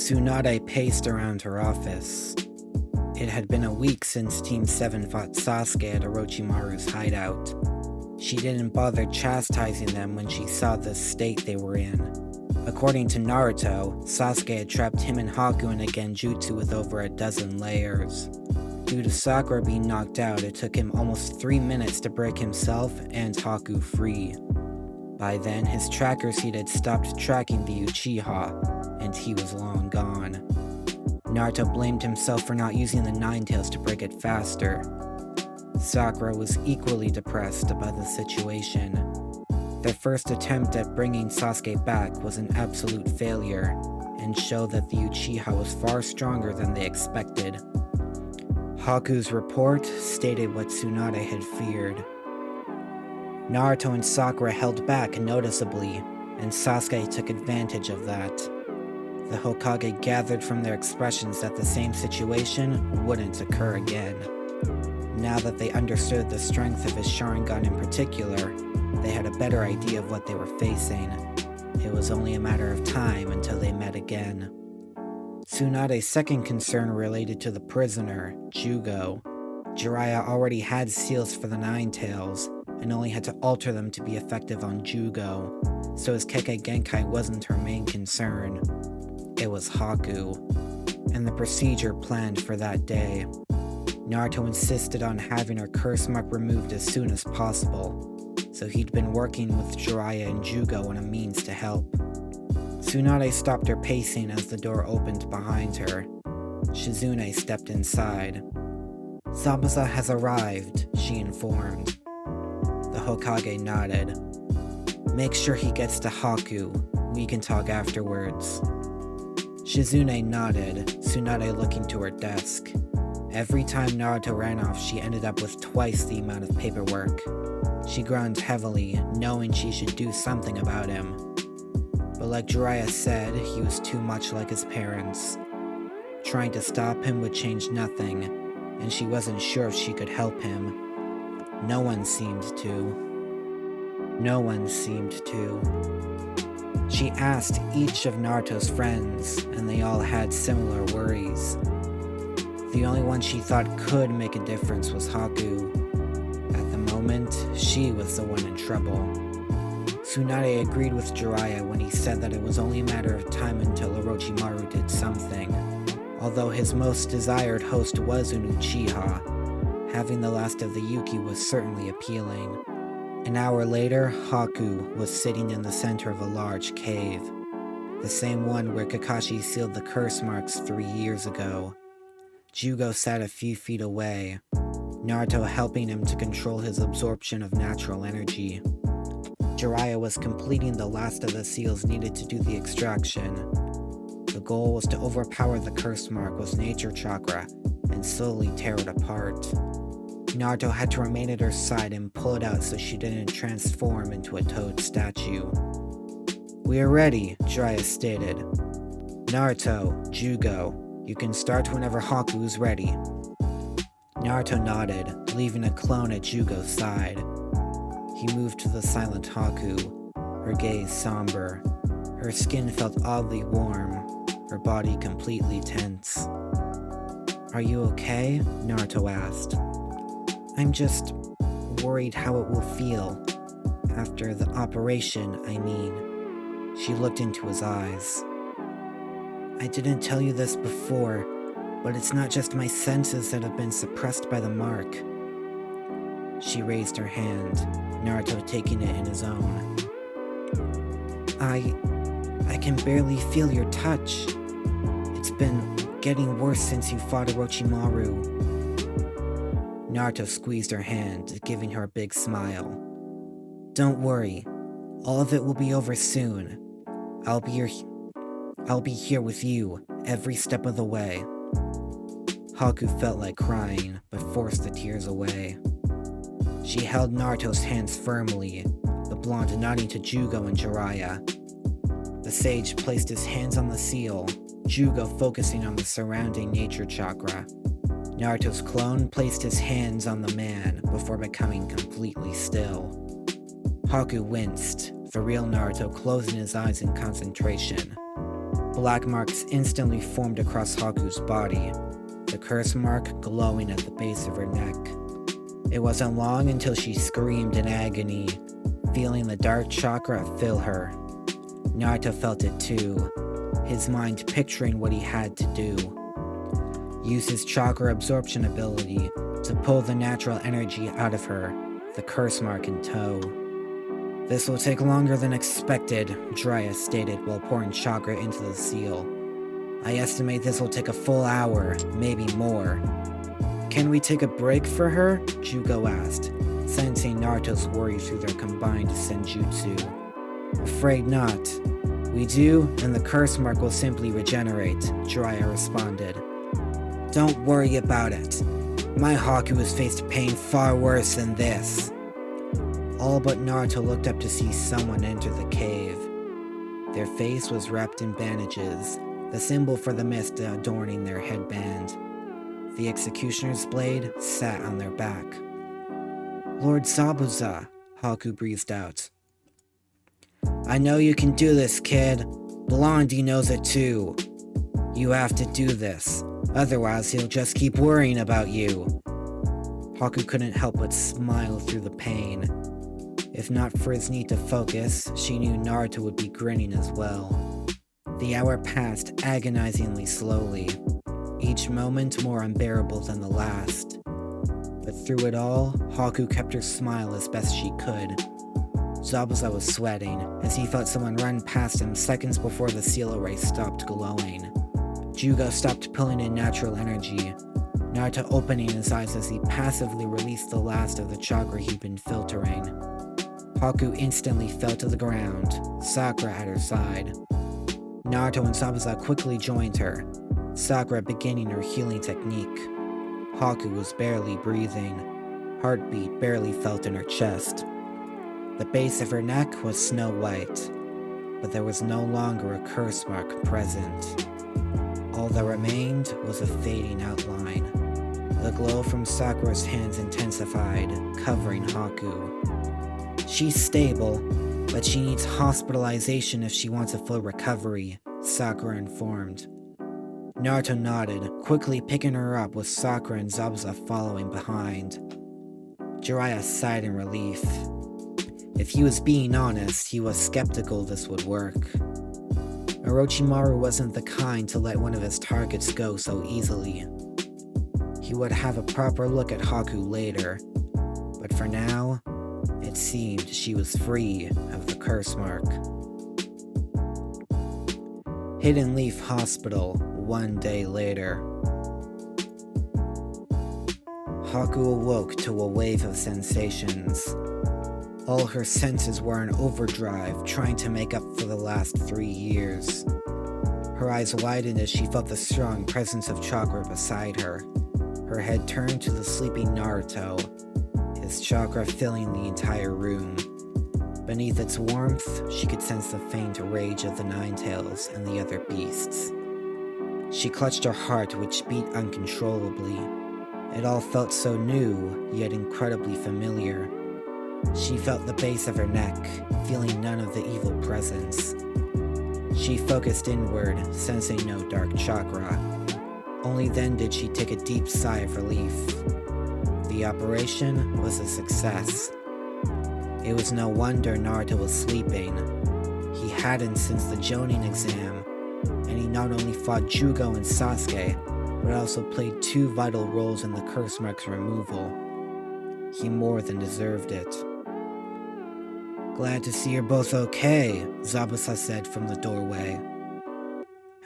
Tsunade paced around her office. It had been a week since Team 7 fought Sasuke at Orochimaru's hideout. She didn't bother chastising them when she saw the state they were in. According to Naruto, Sasuke had trapped him and Haku in a genjutsu with over a dozen layers. Due to Sakura being knocked out, it took him almost 3 minutes to break himself and Haku free. By then, his tracker seed had stopped tracking the Uchiha, and he was long gone. Naruto blamed himself for not using the Nine Tails to break it faster. Sakura was equally depressed by the situation. Their first attempt at bringing Sasuke back was an absolute failure, and showed that the Uchiha was far stronger than they expected. Haku's report stated what Tsunade had feared. Naruto and Sakura held back noticeably, and Sasuke took advantage of that. The Hokage gathered from their expressions that the same situation wouldn't occur again. Now that they understood the strength of his Sharingan in particular, they had a better idea of what they were facing. It was only a matter of time until they met again. Tsunade's second concern related to the prisoner, Jugo. Jiraiya already had seals for the Nine Tails, and only had to alter them to be effective on Jugo, so his Kekkei Genkai wasn't her main concern. It was Haku, and the procedure planned for that day. Naruto insisted on having her curse mark removed as soon as possible, so he'd been working with Jiraiya and Jugo on a means to help. Tsunade stopped her pacing as the door opened behind her. Shizune stepped inside. "Zabuza has arrived," she informed. The Hokage nodded. "Make sure he gets to Haku. We can talk afterwards." Shizune nodded, Tsunade looking to her desk. Every time Naruto ran off, she ended up with twice the amount of paperwork. She groaned heavily, knowing she should do something about him. But like Jiraiya said, he was too much like his parents. Trying to stop him would change nothing, and she wasn't sure if she could help him. No one seemed to. She asked each of Naruto's friends, and they all had similar worries. The only one she thought could make a difference was Haku. At the moment, she was the one in trouble. Tsunade agreed with Jiraiya when he said that it was only a matter of time until Orochimaru did something. Although his most desired host was an Uchiha, having the last of the Yuki was certainly appealing. An hour later, Haku was sitting in the center of a large cave. The same one where Kakashi sealed the curse marks 3 years ago. Jugo sat a few feet away, Naruto helping him to control his absorption of natural energy. Jiraiya was completing the last of the seals needed to do the extraction. The goal was to overpower the curse mark with nature chakra and slowly tear it apart. Naruto had to remain at her side and pull it out so she didn't transform into a toad statue. "We are ready," Jiraiya stated. "Naruto, Jugo, you can start whenever Haku is ready." Naruto nodded, leaving a clone at Jugo's side. He moved to the silent Haku, her gaze somber. Her skin felt oddly warm, her body completely tense. "Are you okay?" Naruto asked. "I'm just worried how it will feel. After the operation, I mean." She looked into his eyes. "I didn't tell you this before, but it's not just my senses that have been suppressed by the mark." She raised her hand, Naruto taking it in his own. I can barely feel your touch. It's been getting worse since you fought Orochimaru." Naruto squeezed her hand, giving her a big smile. "Don't worry. All of it will be over soon. I'll be here with you every step of the way." Haku felt like crying, but forced the tears away. She held Naruto's hands firmly, the blonde nodding to Jugo and Jiraiya. The sage placed his hands on the seal, Jugo focusing on the surrounding nature chakra. Naruto's clone placed his hands on the man before becoming completely still. Haku winced, the real Naruto closing his eyes in concentration. Black marks instantly formed across Haku's body, the curse mark glowing at the base of her neck. It wasn't long until she screamed in agony, feeling the dark chakra fill her. Naruto felt it too, his mind picturing what he had to do. Use his chakra absorption ability to pull the natural energy out of her, the curse mark in tow. "This will take longer than expected," Jiraiya stated while pouring chakra into the seal. "I estimate this will take a full hour, maybe more." "Can we take a break for her?" Jugo asked, sensing Naruto's worry through their combined senjutsu. "Afraid not. We do, and the curse mark will simply regenerate," Jiraiya responded. "Don't worry about it. My Haku has faced pain far worse than this." All but Naruto looked up to see someone enter the cave. Their face was wrapped in bandages, the symbol for the mist adorning their headband. The executioner's blade sat on their back. "Lord Zabuza," Haku breathed out. "I know you can do this, kid. Blondie knows it too. You have to do this, otherwise he'll just keep worrying about you." Haku couldn't help but smile through the pain. If not for his need to focus, she knew Naruto would be grinning as well. The hour passed agonizingly slowly, each moment more unbearable than the last. But through it all, Haku kept her smile as best she could. Zabuza was sweating, as he felt someone run past him seconds before the seal array stopped glowing. Jugo stopped pulling in natural energy, Naruto opening his eyes as he passively released the last of the chakra he'd been filtering. Haku instantly fell to the ground, Sakura at her side. Naruto and Zabuza quickly joined her, Sakura beginning her healing technique. Haku was barely breathing, heartbeat barely felt in her chest. The base of her neck was snow white, but there was no longer a curse mark present. All that remained was a fading outline. The glow from Sakura's hands intensified, covering Haku. "She's stable, but she needs hospitalization if she wants a full recovery," Sakura informed. Naruto nodded, quickly picking her up with Sakura and Zabuza following behind. Jiraiya sighed in relief. If he was being honest, he was skeptical this would work. Orochimaru wasn't the kind to let one of his targets go so easily. He would have a proper look at Haku later, but for now, it seemed she was free of the curse mark. Hidden Leaf Hospital, 1 day later. Haku awoke to a wave of sensations. All her senses were in overdrive, trying to make up for the last 3 years. Her eyes widened as she felt the strong presence of chakra beside her. Her head turned to the sleeping Naruto, his chakra filling the entire room. Beneath its warmth, she could sense the faint rage of the Ninetales and the other beasts. She clutched her heart, which beat uncontrollably. It all felt so new, yet incredibly familiar. She felt the base of her neck, feeling none of the evil presence. She focused inward, sensing no dark chakra. Only then did she take a deep sigh of relief. The operation was a success. It was no wonder Naruto was sleeping. He hadn't since the Jonin exam, and he not only fought Jugo and Sasuke, but also played 2 vital roles in the curse mark's removal. He more than deserved it. "Glad to see you're both okay," Zabuza said from the doorway.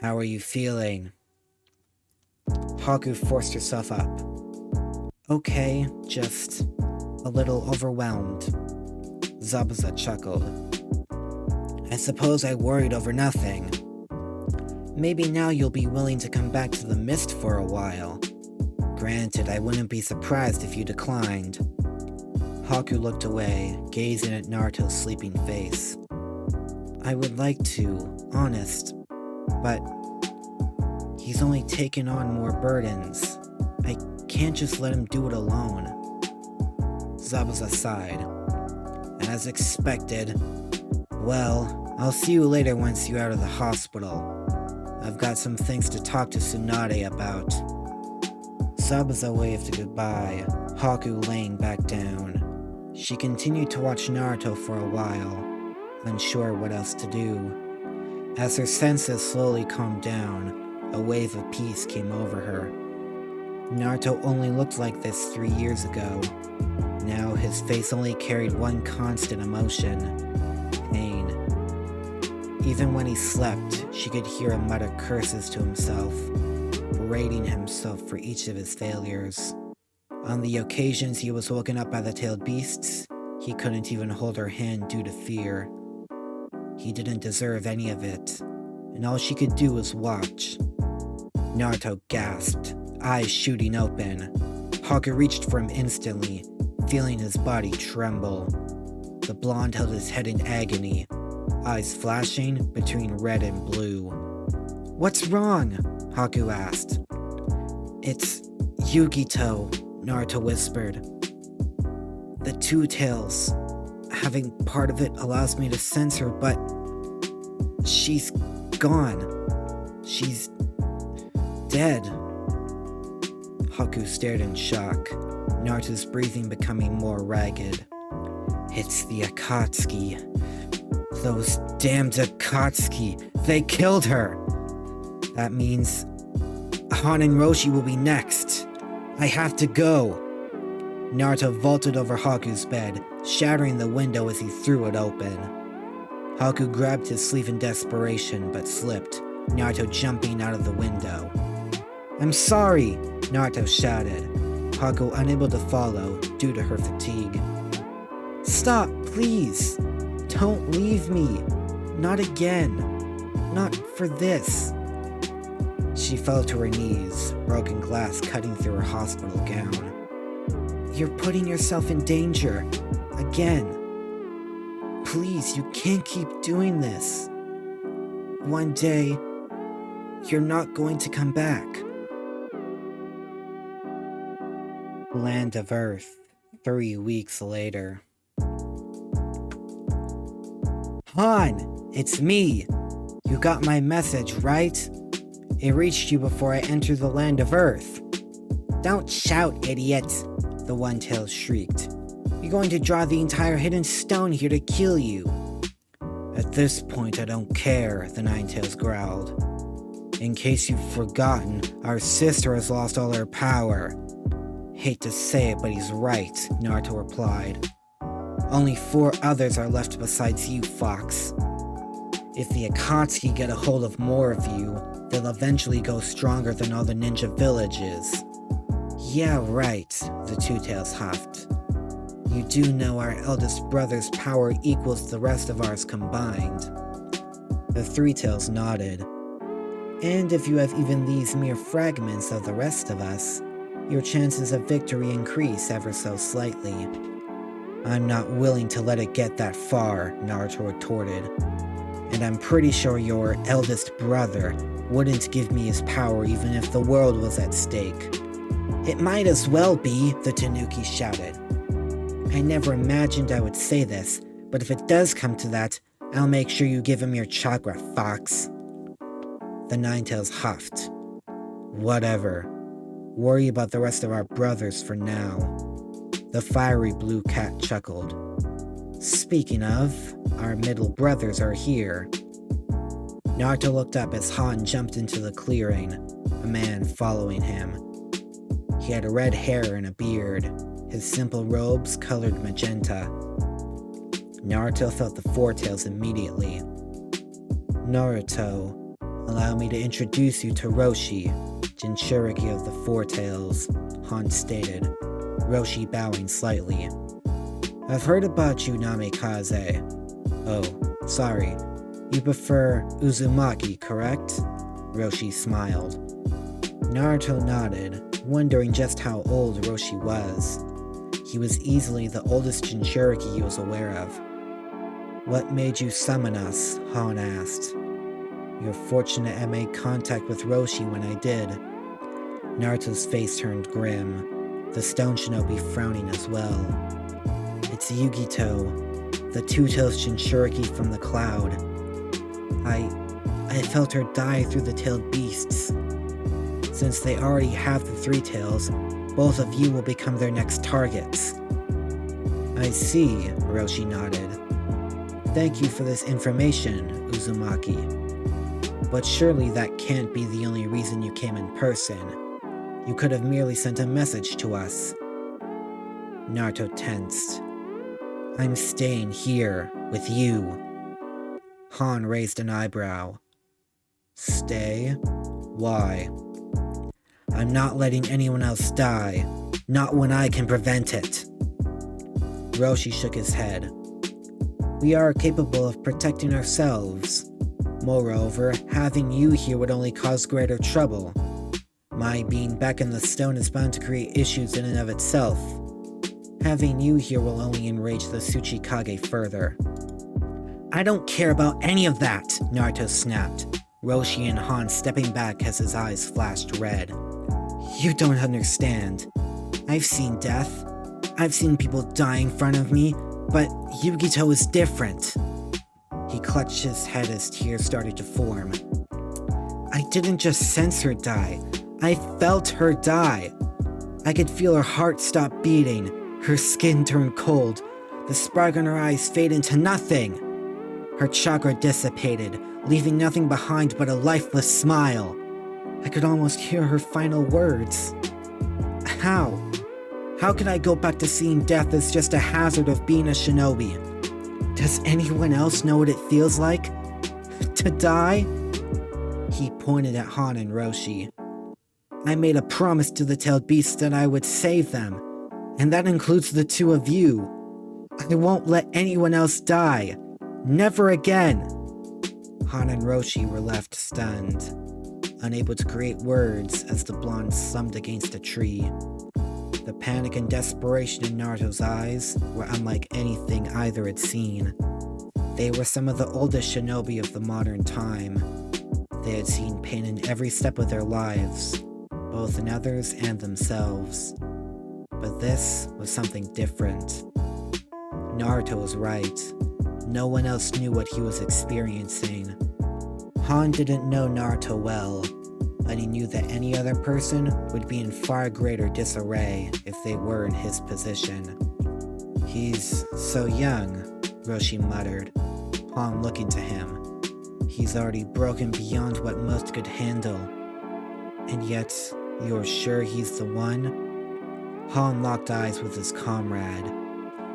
"How are you feeling?" Haku forced herself up. "Okay, just a little overwhelmed." Zabuza chuckled. "I suppose I worried over nothing. Maybe now you'll be willing to come back to the mist for a while. Granted, I wouldn't be surprised if you declined." Haku looked away, gazing at Naruto's sleeping face. "I would like to, honest, but he's only taken on more burdens. I can't just let him do it alone." Zabuza sighed. "As expected. Well, I'll see you later once you're out of the hospital." I've got some things to talk to Tsunade about. Sabuza waved goodbye, Haku laying back down. She continued to watch Naruto for a while, unsure what else to do. As her senses slowly calmed down, a wave of peace came over her. Naruto only looked like this 3 years ago. Now his face only carried one constant emotion: pain. Even when he slept, she could hear him mutter curses to himself, berating himself for each of his failures. On the occasions he was woken up by the tailed beasts, he couldn't even hold her hand due to fear. He didn't deserve any of it, and all she could do was watch. Naruto gasped, eyes shooting open. Haku reached for him instantly, feeling his body tremble. The blonde held his head in agony, eyes flashing between red and blue. "What's wrong?" Haku asked. "It's Yugito," Naruto whispered. "The Two Tails. Having part of it allows me to sense her, but she's gone. She's dead." Haku stared in shock, Naruto's breathing becoming more ragged. "It's the Akatsuki. Those damned Akatsuki. They killed her. That means Han and Roshi will be next. I have to go." Naruto vaulted over Haku's bed, shattering the window as he threw it open. Haku grabbed his sleeve in desperation, but slipped, Naruto jumping out of the window. "I'm sorry," Naruto shouted, Haku unable to follow due to her fatigue. "Stop, please! Don't leave me! Not again! Not for this!" She fell to her knees, broken glass cutting through her hospital gown. "You're putting yourself in danger. Again. Please, you can't keep doing this. One day, you're not going to come back." Land of Earth, 3 weeks later. "Han, it's me! You got my message, right? It reached you before I entered the Land of Earth." "Don't shout, idiot!" the One-Tailed shrieked. "You're going to draw the entire hidden stone here to kill you." "At this point, I don't care," the Nine-Tails growled. "In case you've forgotten, our sister has lost all her power." "Hate to say it, but he's right," Naruto replied. "Only 4 others are left besides you, Fox. If the Akatsuki get a hold of more of you, they'll eventually go stronger than all the ninja villages." "Yeah, right," the Two Tails huffed. "You do know our eldest brother's power equals the rest of ours combined." The Three Tails nodded. "And if you have even these mere fragments of the rest of us, your chances of victory increase ever so slightly." "I'm not willing to let it get that far," Naruto retorted. "And I'm pretty sure your eldest brother wouldn't give me his power even if the world was at stake." "It might as well be," the Tanuki shouted. "I never imagined I would say this, but if it does come to that, I'll make sure you give him your chakra, Fox." The Nine-Tails huffed. "Whatever. Worry about the rest of our brothers for now." The fiery blue cat chuckled. "Speaking of, our middle brothers are here." Naruto looked up as Han jumped into the clearing, a man following him. He had red hair and a beard, his simple robes colored magenta. Naruto felt the Four Tails immediately. "Naruto, allow me to introduce you to Roshi, Jinchuriki of the Four Tails," Han stated, Roshi bowing slightly. "I've heard about you, Namikaze." "Oh, sorry. You prefer Uzumaki, correct?" Roshi smiled. Naruto nodded, wondering just how old Roshi was. He was easily the oldest Jinchuriki he was aware of. "What made you summon us?" Han asked. "You're fortunate I made contact with Roshi when I did." Naruto's face turned grim, the stone shinobi frowning as well. "It's Yugito, the Two-Tails Jinchuriki from the cloud. I I felt her die through the tailed beasts. Since they already have the three tails, both of you will become their next targets. I see, Roshi nodded. Thank you for this information, Uzumaki. But surely that can't be the only reason you came in person. You could have merely sent a message to us. Naruto tensed. I'm staying here, with you. Han raised an eyebrow. Stay? Why? I'm not letting anyone else die. Not when I can prevent it. Roshi shook his head. We are capable of protecting ourselves. Moreover, having you here would only cause greater trouble. My being back in the stone is bound to create issues in and of itself. Having you here will only enrage the Tsuchikage further. I don't care about any of that, Naruto snapped, Roshi and Han stepping back as his eyes flashed red. You don't understand. I've seen death. I've seen people die in front of me, but Yugito is different. He clutched his head as tears started to form. I didn't just sense her die. I felt her die. I could feel her heart stop beating, her skin turn cold, the spark in her eyes fade into nothing. Her chakra dissipated, leaving nothing behind but a lifeless smile. I could almost hear her final words. How? How can I go back to seeing death as just a hazard of being a shinobi? Does anyone else know what it feels like? To die? He pointed at Han and Roshi. I made a promise to the tailed beasts that I would save them, and that includes the two of you. I won't let anyone else die. Never again. Han and Roshi were left stunned, unable to create words as the blonde slumped against a tree. The panic and desperation in Naruto's eyes were unlike anything either had seen. They were some of the oldest shinobi of the modern time. They had seen pain in every step of their lives, both in others and themselves. But this was something different. Naruto was right. No one else knew what he was experiencing. Han didn't know Naruto well, but he knew that any other person would be in far greater disarray if they were in his position. He's so young, Roshi muttered, Han looking to him. He's already broken beyond what most could handle. And yet, you're sure he's the one? Han locked eyes with his comrade.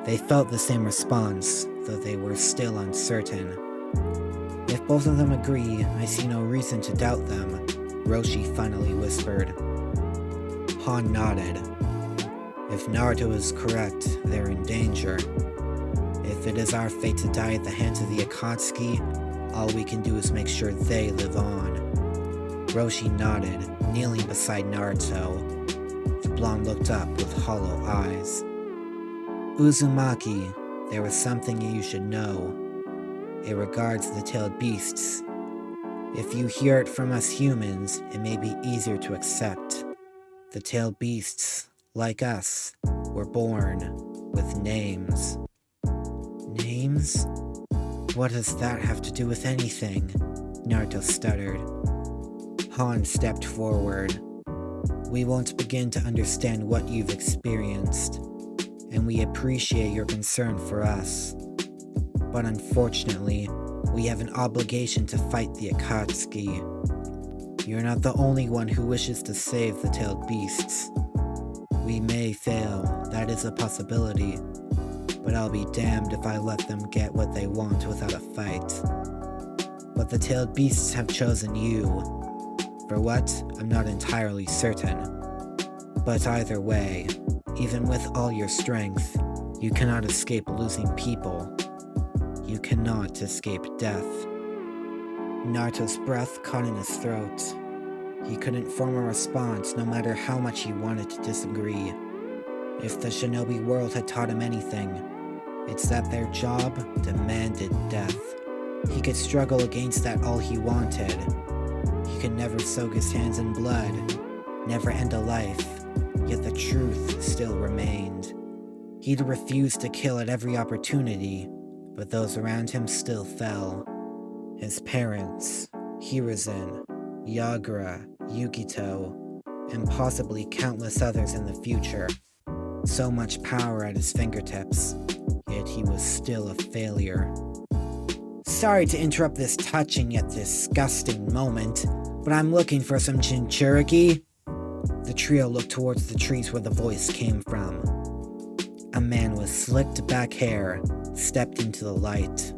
They felt the same response, though they were still uncertain. If both of them agree, I see no reason to doubt them, Roshi finally whispered. Han nodded. If Naruto is correct, they're in danger. If it is our fate to die at the hands of the Akatsuki, all we can do is make sure they live on. Roshi nodded, kneeling beside Naruto. The blonde looked up with hollow eyes. Uzumaki, there was something you should know. It regards the tailed beasts. If you hear it from us humans, it may be easier to accept. The tailed beasts, like us, were born with names. Names? What does that have to do with anything? Naruto stuttered. Han stepped forward. We won't begin to understand what you've experienced, and we appreciate your concern for us. But unfortunately, we have an obligation to fight the Akatsuki. You're not the only one who wishes to save the tailed beasts. We may fail, that is a possibility, but I'll be damned if I let them get what they want without a fight. But the tailed beasts have chosen you. For what, I'm not entirely certain. But either way, even with all your strength, you cannot escape losing people. You cannot escape death. Naruto's breath caught in his throat. He couldn't form a response no matter how much he wanted to disagree. If the shinobi world had taught him anything, it's that their job demanded death. He could struggle against that all he wanted. He could never soak his hands in blood, never end a life, yet the truth still remained. He'd refused to kill at every opportunity, but those around him still fell. His parents, Hiruzen, Yagura, Yukito, and possibly countless others in the future. So much power at his fingertips, yet he was still a failure. Sorry to interrupt this touching yet disgusting moment, but I'm looking for some Jinchuriki. The trio looked towards the trees where the voice came from. A man with slicked back hair stepped into the light.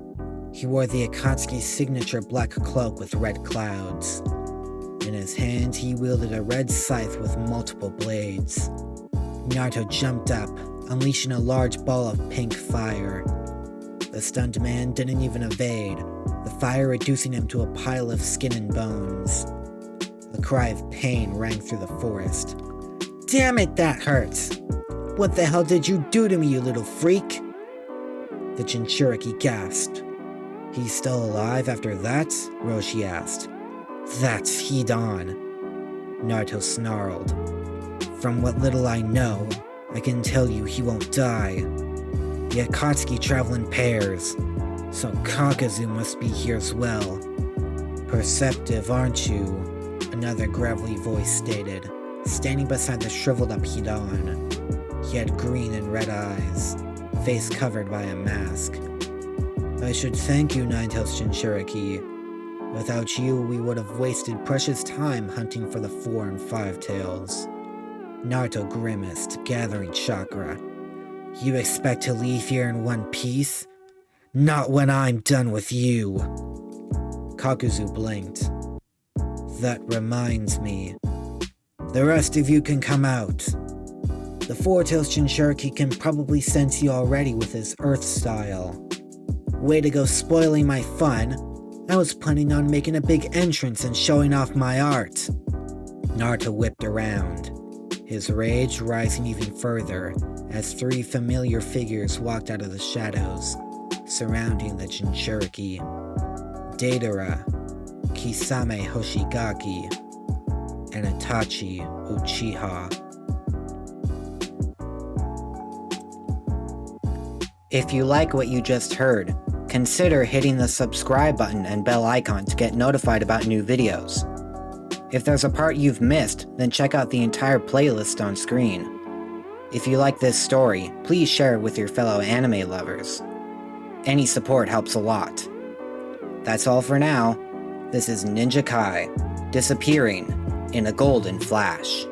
He wore the Akatsuki's signature black cloak with red clouds. In his hand, he wielded a red scythe with multiple blades. Naruto jumped up, unleashing a large ball of pink fire. The stunned man didn't even evade, the fire reducing him to a pile of skin and bones. A cry of pain rang through the forest. Damn it, that hurts! What the hell did you do to me, you little freak? The Jinchuriki gasped. He's still alive after that? Roshi asked. That's Hidan. Naruto snarled. From what little I know, I can tell you he won't die. The Akatsuki travel in pairs, so Kakazu must be here as well. Perceptive, aren't you? Another gravelly voice stated, standing beside the shriveled up Hidan. He had green and red eyes, face covered by a mask. I should thank you, Nine-Tails Jinchuriki. Without you, we would have wasted precious time hunting for the 4 and 5 tails. Naruto grimaced, gathering chakra. You expect to leave here in one piece? Not when I'm done with you! Kakuzu blinked. That reminds me. The rest of you can come out. The 4-tails Jinchuriki can probably sense you already with his earth style. Way to go spoiling my fun. I was planning on making a big entrance and showing off my art. Naruto whipped around, his rage rising even further as 3 familiar figures walked out of the shadows, surrounding the Jinchuriki. Deidara, Kisame Hoshigaki, and Itachi Uchiha. If you like what you just heard, consider hitting the subscribe button and bell icon to get notified about new videos. If there's a part you've missed, then check out the entire playlist on screen. If you like this story, please share it with your fellow anime lovers. Any support helps a lot. That's all for now. This is Ninja Kai, disappearing in a golden flash.